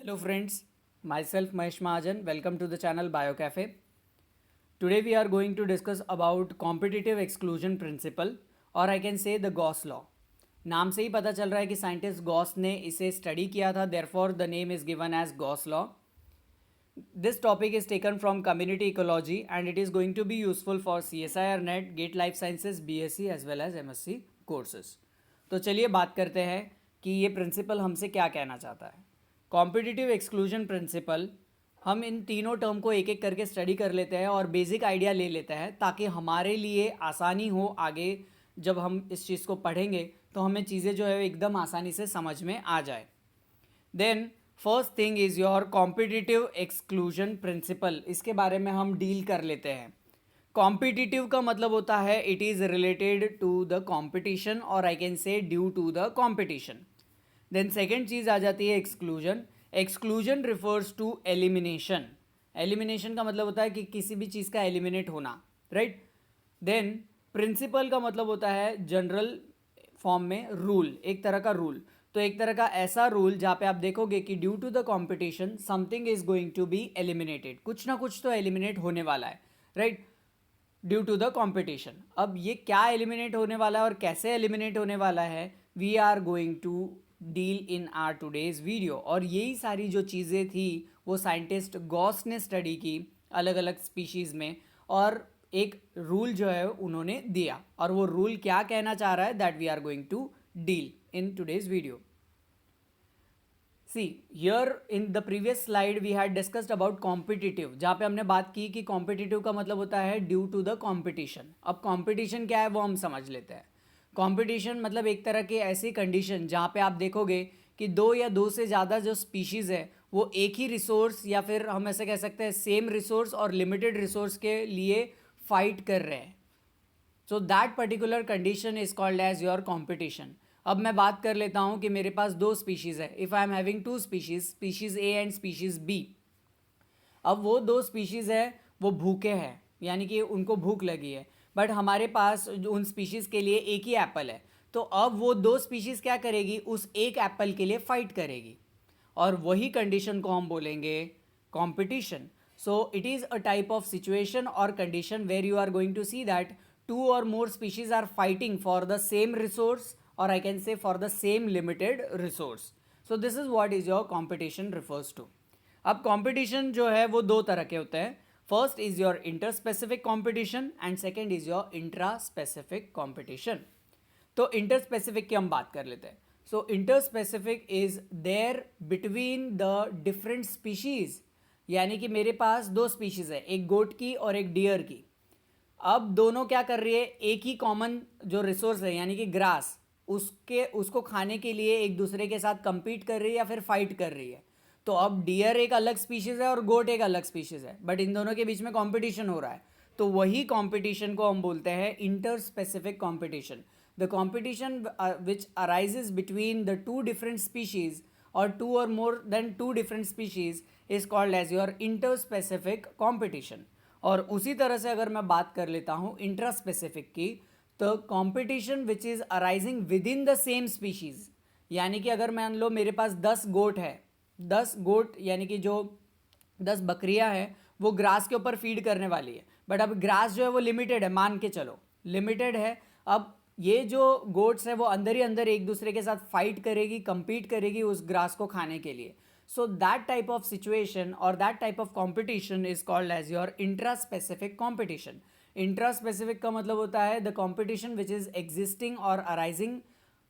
Hello friends, myself Mahesh Mahajan. Welcome to the channel BioCafe. Today we are going to discuss about competitive exclusion principle और I can say the Gauss law. नाम से ही पता चल रहा है कि scientist Gauss ने इसे स्टडी किया था, therefore the name is given as Gauss law. This topic is taken from community ecology and it is going to be useful for CSIR NET, GATE Life Sciences, BSc as well as MSc courses. तो चलिए बात करते हैं कि ये principal हमसे क्या कहना चाहता है. कॉम्पिटिटिव एक्सक्लूजन प्रिंसिपल, हम इन तीनों टर्म को एक एक करके स्टडी कर लेते हैं और बेसिक आइडिया ले लेते हैं ताकि हमारे लिए आसानी हो आगे जब हम इस चीज़ को पढ़ेंगे तो हमें चीज़ें जो है एकदम आसानी से समझ में आ जाए. Then first thing is your competitive exclusion principle. इसके बारे में हम डील कर लेते हैं. कॉम्पिटिटिव का मतलब होता है it is related to the competition और I can say due to the competition. Then second चीज़ आ जाती है exclusion. Exclusion refers to elimination. Elimination का मतलब होता है कि किसी भी चीज़ का एलिमिनेट होना, राइट. देन प्रिंसिपल का मतलब होता है जनरल फॉर्म में रूल, एक तरह का रूल. तो एक तरह का ऐसा रूल जहाँ पे आप देखोगे कि due to the competition something is going to be eliminated. कुछ ना कुछ तो एलिमिनेट होने वाला है, right, due to the competition. अब ये क्या एलिमिनेट होने वाला है और कैसे एलिमिनेट होने वाला है, we are going to deal in our today's video. और यही सारी जो चीज़ें थी वो साइंटिस्ट गॉस ने स्टडी की अलग अलग स्पीशीज़ में और एक रूल जो है उन्होंने दिया. और वो रूल क्या कहना चाह रहा है that we are going to deal in today's video. See here in the previous slide we had discussed about competitive, जहाँ पे हमने बात की कि कॉम्पिटिटिव का मतलब होता है ड्यू टू द कॉम्पिटिशन. अब कॉम्पिटिशन क्या है वो हम समझ लेते हैं. कंपटीशन मतलब एक तरह की ऐसी कंडीशन जहाँ पे आप देखोगे कि दो या दो से ज़्यादा जो स्पीशीज़ है वो एक ही रिसोर्स या फिर हम ऐसे कह सकते हैं सेम रिसोर्स और लिमिटेड रिसोर्स के लिए फाइट कर रहे हैं. So that particular condition is called as your competition. अब मैं बात कर लेता हूँ कि मेरे पास दो स्पीशीज़ है. If I am having two species, species A and species B. अब वो दो स्पीशीज़ है वो भूखे हैं, यानी कि उनको भूख लगी है, बट हमारे पास उन स्पीशीज़ के लिए एक ही एप्पल है. तो अब वो दो स्पीशीज़ क्या करेगी, उस एक एप्पल के लिए फाइट करेगी और वही कंडीशन को हम बोलेंगे competition. So it is a type of situation और condition where you are going to see that two और more species are fighting for the same resource और I can say for the same limited resource. So this is what is your competition refers to. अब competition जो है वो दो तरह के होते हैं. First is your inter specific competition and second is your intra specific competition. तो इंटर स्पेसिफिक की हम बात कर लेते हैं. So inter specific is there between the different species, यानी कि मेरे पास दो स्पीशीज है, एक गोट की और एक डियर की. अब दोनों क्या कर रही है, एक ही कॉमन जो रिसोर्स है यानी कि ग्रास, उसको खाने के लिए एक दूसरे के साथ कंपीट कर रही है या फिर फाइट कर रही है. तो अब डियर एक अलग स्पीशीज है और गोट एक अलग स्पीशीज है, बट इन दोनों के बीच में कंपटीशन हो रहा है. तो वही कंपटीशन को हम बोलते हैं inter specific competition. The competition which arises between the two different species और टू और more than two different species is called as your inter specific competition. और उसी तरह से अगर मैं बात कर लेता हूँ इंट्रा स्पेसिफिक की, तो competition which is arising with in the same species, यानी कि अगर मान लो मेरे पास 10 गोट है, 10 गोट यानी कि जो 10 बकरियां हैं वो ग्रास के ऊपर फीड करने वाली है, बट अब ग्रास जो है वो लिमिटेड है, मान के चलो लिमिटेड है. अब ये जो गोट्स है वो अंदर ही अंदर एक दूसरे के साथ फाइट करेगी, compete करेगी उस ग्रास को खाने के लिए. So that type of situation or that type of competition is called as your intra-specific competition. Intra-specific का मतलब होता है the competition which is existing or arising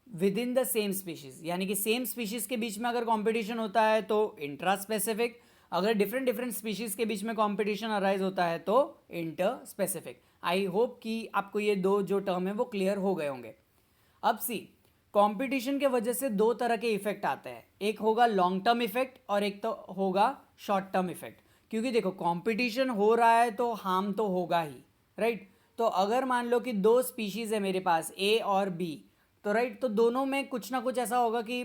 within the same species. यानी कि सेम स्पीशीज़ के बीच में अगर कंपटीशन होता है तो इंट्रा स्पेसिफिक, अगर डिफरेंट डिफरेंट स्पीशीज़ के बीच में कंपटीशन अराइज होता है तो इंटर स्पेसिफिक. आई होप कि आपको ये दो जो टर्म है वो क्लियर हो गए होंगे. अब सी, कंपटीशन के वजह से दो तरह के इफेक्ट आते हैं, एक होगा लॉन्ग टर्म इफेक्ट और एक तो होगा शॉर्ट टर्म इफेक्ट. क्योंकि देखो कंपटीशन हो रहा है तो हार्म तो होगा ही, राइट. तो अगर मान लो कि दो स्पीशीज़ है मेरे पास ए और बी, तो राइट, तो दोनों में कुछ ना कुछ ऐसा होगा कि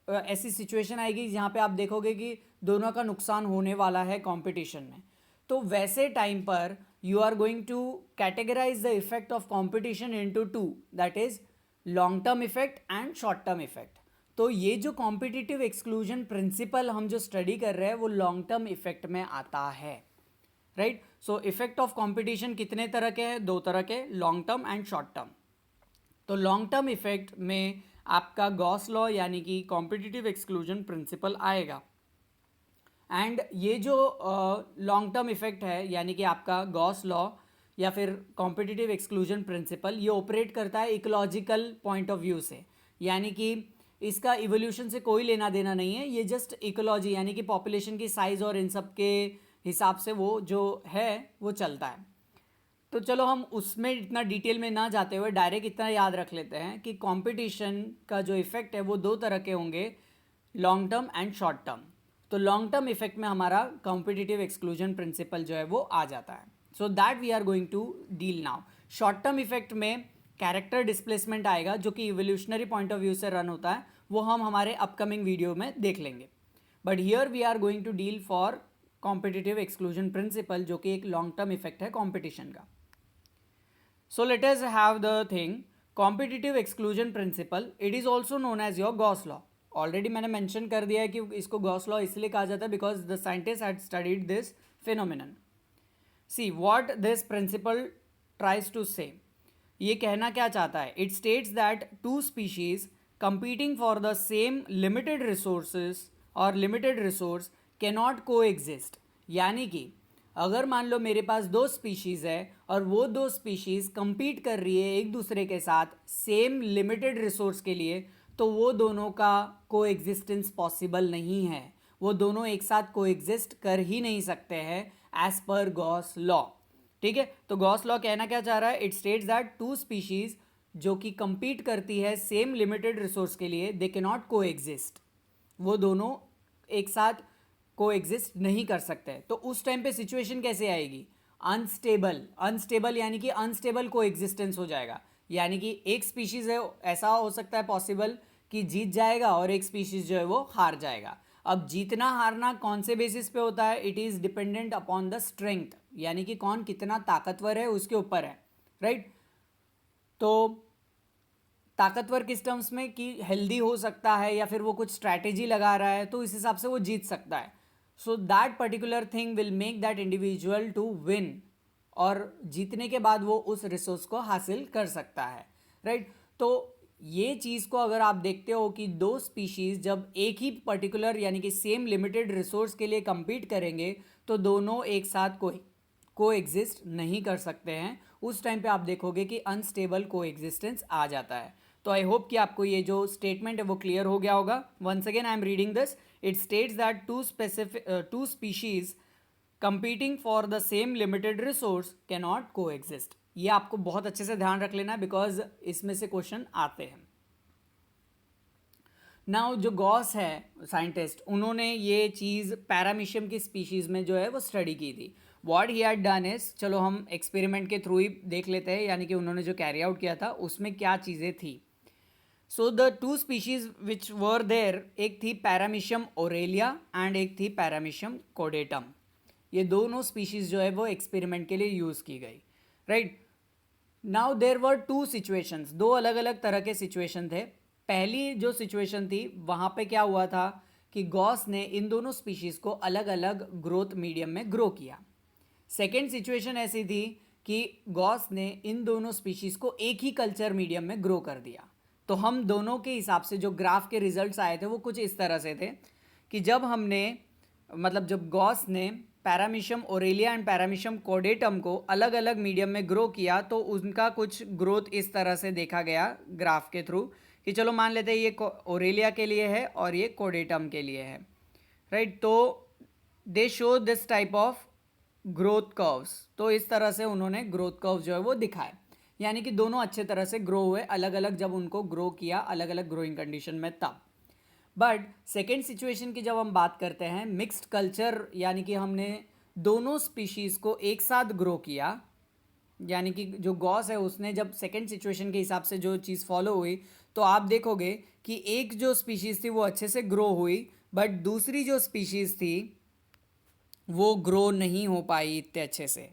ऐसी सिचुएशन आएगी जहाँ पे आप देखोगे कि दोनों का नुकसान होने वाला है कंपटीशन में. तो वैसे टाइम पर you are going to categorize the effect of competition into two, that is long term effect and short term effect. तो ये जो कॉम्पिटिटिव एक्सक्लूजन प्रिंसिपल हम जो स्टडी कर रहे हैं वो लॉन्ग टर्म इफेक्ट में आता है, right. So effect of competition कितने तरह के हैं? 2 तरह के, long term and short term. तो लॉन्ग टर्म इफेक्ट में आपका गॉस लॉ यानी कि कॉम्पिटिटिव एक्सक्लूजन प्रिंसिपल आएगा। एंड ये जो लॉन्ग टर्म इफेक्ट है यानी कि आपका गॉस लॉ या फिर कॉम्पिटिटिव एक्सक्लूजन प्रिंसिपल, ये ऑपरेट करता है इकोलॉजिकल पॉइंट ऑफ व्यू से, यानी कि इसका इवोल्यूशन से कोई लेना देना नहीं है, ये जस्ट इकोलॉजी यानी कि पॉपुलेशन की साइज और इन सब के हिसाब से वो जो है वो चलता है। तो चलो हम उसमें इतना डिटेल में ना जाते हुए डायरेक्ट इतना याद रख लेते हैं कि कंपटीशन का जो इफेक्ट है वो 2 तरह के होंगे, long term and short term. तो लॉन्ग टर्म इफेक्ट में हमारा कॉम्पिटिटिव एक्सक्लूजन प्रिंसिपल जो है वो आ जाता है। So that we are going to deal now. Short term effect में कैरेक्टर डिस्प्लेसमेंट आएगा जो कि इवोल्यूशनरी पॉइंट ऑफ व्यू से रन होता है, वो हम हमारे अपकमिंग वीडियो में देख लेंगे। But here we are going to deal for competitive exclusion principle जो कि एक लॉन्ग टर्म इफेक्ट है कॉम्पिटिशन का। So let us have the thing competitive exclusion principle. It is also known as your Gauss law. Already मैंने mention कर दिया है कि इसको गॉस लॉ इसलिए कहा जाता है because the scientist had studied this phenomenon. See what this principle tries to say, ये कहना क्या चाहता है? It states that 2 species competing for the same limited resources और limited resource cannot coexist। यानी कि अगर मान लो मेरे पास 2 स्पीशीज़ है और वो 2 स्पीशीज़ compete कर रही है एक दूसरे के साथ सेम लिमिटेड रिसोर्स के लिए, तो वो दोनों का कोएग्जिस्टेंस पॉसिबल नहीं है, वो दोनों एक साथ कोएग्जिस्ट कर ही नहीं सकते हैं एज पर गॉस लॉ। ठीक है, तो गॉस लॉ कहना क्या चाह रहा है? इट स्टेट्स दैट 2 स्पीशीज़ जो कि compete करती है सेम लिमिटेड रिसोर्स के लिए, दे कैन नॉट कोएग्जिस्ट, वो दोनों एक साथ कोएग्जिस्ट नहीं कर सकते। तो उस टाइम पे सिचुएशन कैसे आएगी? अनस्टेबल यानी कि अनस्टेबल कोएग्जिस्टेंस हो जाएगा, यानी कि एक स्पीशीज़ है ऐसा हो सकता है पॉसिबल कि जीत जाएगा और एक स्पीशीज़ जो है वो हार जाएगा। अब जीतना हारना कौन से बेसिस पे होता है? It is dependent upon the strength, यानी कि कौन कितना ताकतवर है उसके ऊपर है, राइट। तो ताकतवर किस टर्म्स में कि हेल्दी हो सकता है या फिर वो कुछ स्ट्रैटेजी लगा रहा है, तो इस हिसाब से वो जीत सकता है। So that particular thing will make that individual to win, और जीतने के बाद वो उस रिसोर्स को हासिल कर सकता है, राइट। तो ये चीज़ को अगर आप देखते हो कि 2 स्पीशीज़ जब एक ही पर्टिकुलर यानी कि सेम लिमिटेड रिसोर्स के लिए compete करेंगे तो दोनों एक साथ कोएग्जिस्ट नहीं कर सकते हैं, उस टाइम पे आप देखोगे कि अनस्टेबल कोएग्जिस्टेंस आ जाता है। तो आई होप कि आपको ये जो स्टेटमेंट है वो क्लियर हो गया होगा। Once again I am reading this. It states that 2 species competing for the same limited resource can not coexist. ये आपको बहुत अच्छे से ध्यान रख लेना है बिकॉज इसमें से क्वेश्चन आते हैं। नाउ जो गॉस है साइंटिस्ट, उन्होंने ये चीज़ पैरामीशियम की स्पीशीज़ में जो है वो स्टडी की थी। What he had done is, चलो हम एक्सपेरिमेंट के थ्रू ही देख लेते हैं, यानी कि उन्होंने जो कैरी आउट किया था उसमें क्या चीज़ें थी। So the 2 species which were there, एक थी पैरामीशियम ओरेलिया एंड एक थी पैरामीशियम कोडेटम। ये दोनों स्पीशीज़ जो है वो एक्सपेरिमेंट के लिए यूज़ की गई, right. Now there were 2 situations, 2 अलग अलग तरह के सिचुएशन थे। पहली जो सिचुएशन थी वहाँ पे क्या हुआ था कि गॉस ने इन दोनों स्पीशीज़ को अलग अलग ग्रोथ मीडियम में ग्रो किया। सेकेंड सिचुएशन ऐसी थी कि गॉस ने इन दोनों स्पीशीज़ को एक ही कल्चर मीडियम में ग्रो कर दिया। तो हम दोनों के हिसाब से जो ग्राफ के रिजल्ट्स आए थे वो कुछ इस तरह से थे कि जब गॉस ने पैरामीशियम ओरेलिया एंड पैरामीशियम कोडेटम को अलग अलग मीडियम में ग्रो किया तो उनका कुछ ग्रोथ इस तरह से देखा गया ग्राफ के थ्रू कि चलो मान लेते हैं ये ओरेलिया के लिए है और ये कोडेटम के लिए है, राइट। तो दे show this type of growth curves, तो इस तरह से उन्होंने ग्रोथ कर्व जो है वो दिखाए, यानी कि दोनों अच्छे तरह से ग्रो हुए अलग अलग जब उनको ग्रो किया अलग अलग ग्रोइंग कंडीशन में तब। बट सेकेंड सिचुएशन की जब हम बात करते हैं मिक्स्ड कल्चर, यानी कि हमने दोनों स्पीशीज़ को एक साथ ग्रो किया, यानी कि जो गॉस है उसने जब सेकेंड सिचुएशन के हिसाब से जो चीज़ फॉलो हुई तो आप देखोगे कि एक जो स्पीशीज़ थी वो अच्छे से ग्रो हुई बट दूसरी जो स्पीशीज़ थी वो ग्रो नहीं हो पाई इतने अच्छे से,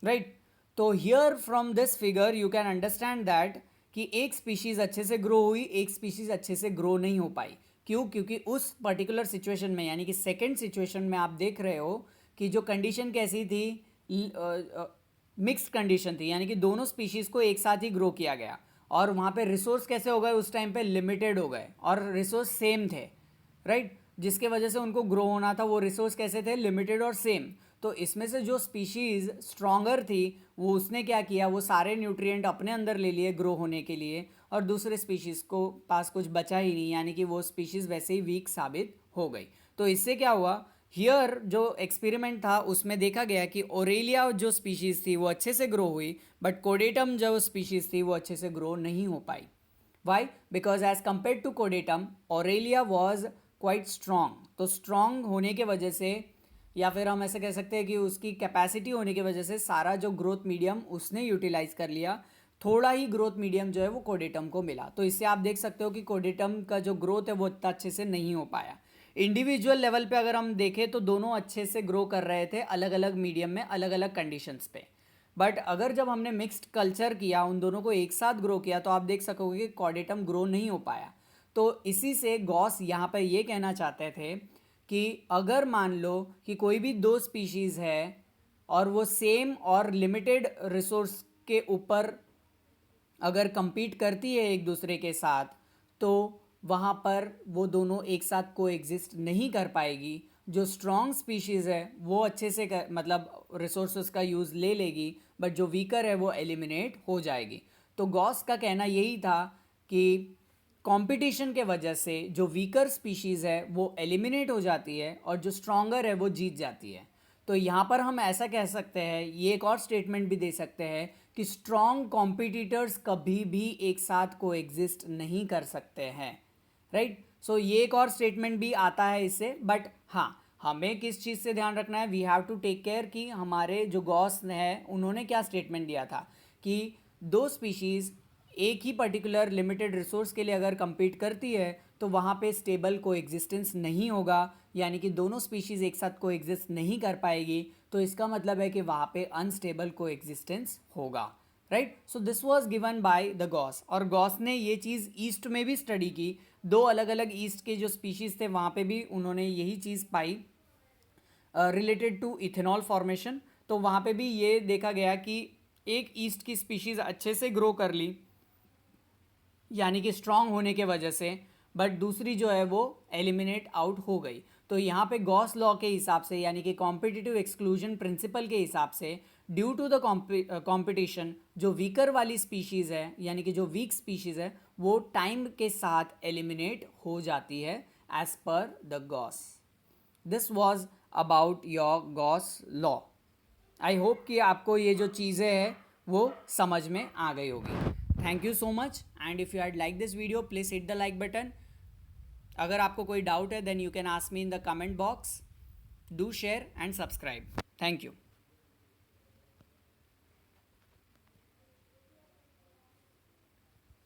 राइट। तो here from this figure you can understand that कि एक स्पीशीज़ अच्छे से ग्रो हुई, एक स्पीशीज़ अच्छे से ग्रो नहीं हो पाई। क्यों? क्योंकि उस पर्टिकुलर सिचुएशन में, यानी कि सेकेंड सिचुएशन में आप देख रहे हो कि जो कंडीशन कैसी थी, मिक्स्ड कंडीशन थी, यानी कि दोनों स्पीशीज़ को एक साथ ही ग्रो किया गया, और वहाँ पे रिसोर्स कैसे हो गए उस टाइम पे, लिमिटेड हो गए, और रिसोर्स सेम थे, राइट? जिसके वजह से उनको ग्रो होना था, वो रिसोर्स कैसे थे, लिमिटेड और सेम। तो इसमें से जो स्पीशीज़ स्ट्रॉन्गर थी, वो उसने क्या किया, वो सारे न्यूट्रिएंट अपने अंदर ले लिए ग्रो होने के लिए, और दूसरे स्पीशीज़ को पास कुछ बचा ही नहीं, यानी कि वो स्पीशीज़ वैसे ही वीक साबित हो गई। तो इससे क्या हुआ, हियर जो एक्सपेरिमेंट था उसमें देखा गया कि ओरेलिया जो स्पीशीज़ थी वो अच्छे से ग्रो हुई, बट कोडेटम जो स्पीशीज़ थी वो अच्छे से ग्रो नहीं हो पाई। Why? Because as compared to caudatum, aurelia was quite strong. तो स्ट्रॉन्ग होने के वजह से, या फिर हम ऐसे कह सकते हैं कि उसकी कैपेसिटी होने की वजह से, सारा जो ग्रोथ मीडियम उसने यूटिलाइज कर लिया, थोड़ा ही ग्रोथ मीडियम जो है वो कोडेटम को मिला। तो इससे आप देख सकते हो कि कोडेटम का जो ग्रोथ है वो इतना अच्छे से नहीं हो पाया। इंडिविजुअल लेवल पे अगर हम देखें तो दोनों अच्छे से ग्रो कर रहे थे अलग अलग मीडियम में, अलग अलग कंडीशंस पे। बट अगर जब हमने मिक्स्ड कल्चर किया, उन दोनों को एक साथ ग्रो किया, तो आप देख सकोगे कि कोडेटम ग्रो नहीं हो पाया। तो इसी से गॉस यहाँ पर ये कहना चाहते थे कि अगर मान लो कि कोई भी दो स्पीशीज़ है और वो सेम और लिमिटेड रिसोर्स के ऊपर अगर compete करती है एक दूसरे के साथ, तो वहाँ पर वो दोनों एक साथ को एग्जिस्ट नहीं कर पाएगी। जो स्ट्रॉन्ग स्पीशीज़ है वो अच्छे से मतलब रिसोर्सेज का यूज़ ले लेगी, बट जो वीकर है वो एलिमिनेट हो जाएगी। तो गॉस का कहना यही था कि कंपटीशन के वजह से जो वीकर स्पीशीज़ है वो एलिमिनेट हो जाती है, और जो स्ट्रॉन्गर है वो जीत जाती है। तो यहाँ पर हम ऐसा कह सकते हैं, ये एक और स्टेटमेंट भी दे सकते हैं कि स्ट्रॉन्ग कॉम्पिटिटर्स कभी भी एक साथ को एग्जिस्ट नहीं कर सकते हैं, राइट? सो ये एक और स्टेटमेंट भी आता है इससे। बट हाँ, हमें किस चीज़ से ध्यान रखना है, we have to take care कि हमारे जो गॉस है उन्होंने क्या स्टेटमेंट दिया था कि दो स्पीशीज़ एक ही पर्टिकुलर लिमिटेड रिसोर्स के लिए अगर compete करती है तो वहाँ पे स्टेबल को एग्जिस्टेंस नहीं होगा, यानी कि दोनों स्पीशीज़ एक साथ को एग्जिस्ट नहीं कर पाएगी। तो इसका मतलब है कि वहाँ पे अनस्टेबल को एग्जिस्टेंस होगा, right? So this was given by the Gauss, और गॉस ने ये चीज़ ईस्ट में भी स्टडी की। दो अलग अलग ईस्ट के जो स्पीशीज़ थे वहाँ पे भी उन्होंने यही चीज़ पाई रिलेटेड टू इथेनॉल फॉर्मेशन। तो वहाँ पे भी ये देखा गया कि एक ईस्ट की स्पीशीज़ अच्छे से ग्रो कर ली, यानी कि स्ट्रांग होने के वजह से, बट दूसरी जो है वो एलिमिनेट आउट हो गई। तो यहाँ पे गॉस लॉ के हिसाब से, यानी कि कॉम्पिटिटिव एक्सक्लूजन प्रिंसिपल के हिसाब से, ड्यू टू द कॉम्पिटिशन, जो वीकर वाली स्पीशीज़ है, यानी कि जो वीक स्पीशीज़ है, वो टाइम के साथ एलिमिनेट हो जाती है as per the Gause. This was about your Gause law. I hope कि आपको ये जो चीज़ें हैं वो समझ में आ गई होगी। Thank you so much, and if you had like this video please hit the like button. अगर आपको कोई डाउट है then you can ask me in the comment box. Do share and subscribe. Thank you.